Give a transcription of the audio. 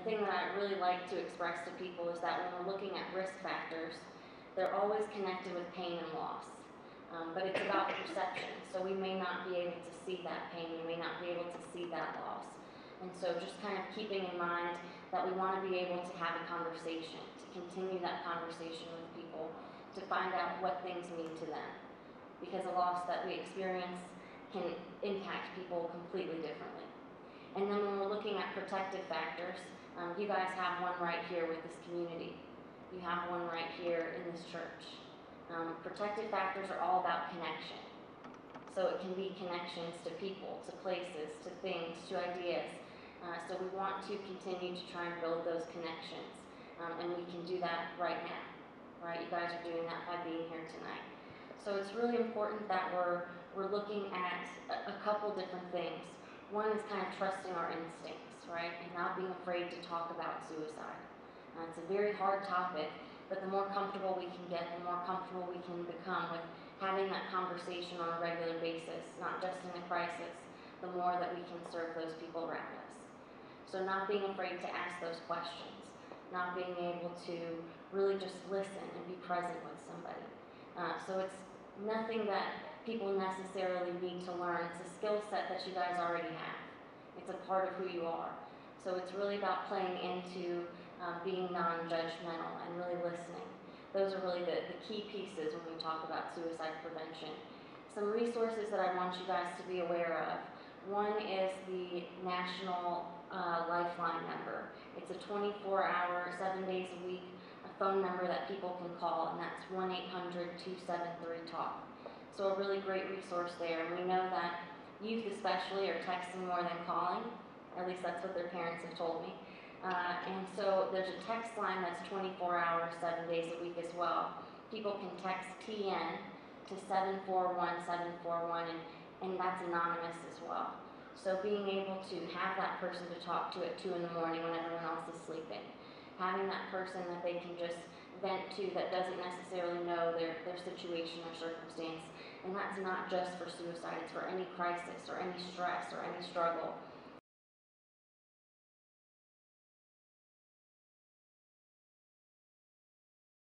thing that I really like to express to people is that when we're looking at risk factors, they're always connected with pain and loss. But it's about perception. So we may not be able to see that pain, we may not be able to see that loss. And so just kind of keeping in mind that we want to be able to have a conversation, to continue that conversation with people, to find out what things mean to them. Because a loss that we experience can impact people completely differently. And then when we're looking at protective factors, you guys have one right here with this community. You have one right here in this church. Protective factors are all about connection. So it can be connections to people, to places, to things, to ideas. So we want to continue to try and build those connections. And we can do that right now. Right? You guys are doing that by being here tonight. So it's really important that we're looking at a couple different things. One is kind of trusting our instincts, right? And not being afraid to talk about suicide. It's a very hard topic, but the more comfortable we can get, the more comfortable we can become with having that conversation on a regular basis, not just in a crisis, the more that we can serve those people around us. So not being afraid to ask those questions, not being able to really just listen and be present with somebody. So it's nothing that people necessarily need to learn. It's a skill set that you guys already have. It's a part of who you are. So it's really about playing into being non-judgmental and really listening. Those are really the key pieces when we talk about suicide prevention. Some resources that I want you guys to be aware of. One is the National Lifeline number. It's a 24-hour, 7 days a week, a phone number that people can call, and that's 1-800-273-TALK. So a really great resource there. We know that youth especially are texting more than calling. At least that's what their parents have told me. And so there's a text line that's 24 hours, 7 days a week as well. People can text TN to 741-741, and that's anonymous as well. So being able to have that person to talk to at 2 in the morning when everyone else is sleeping. Having that person that they can just vent to that doesn't necessarily know their situation or circumstance. And that's not just for suicide, it's for any crisis or any stress or any struggle.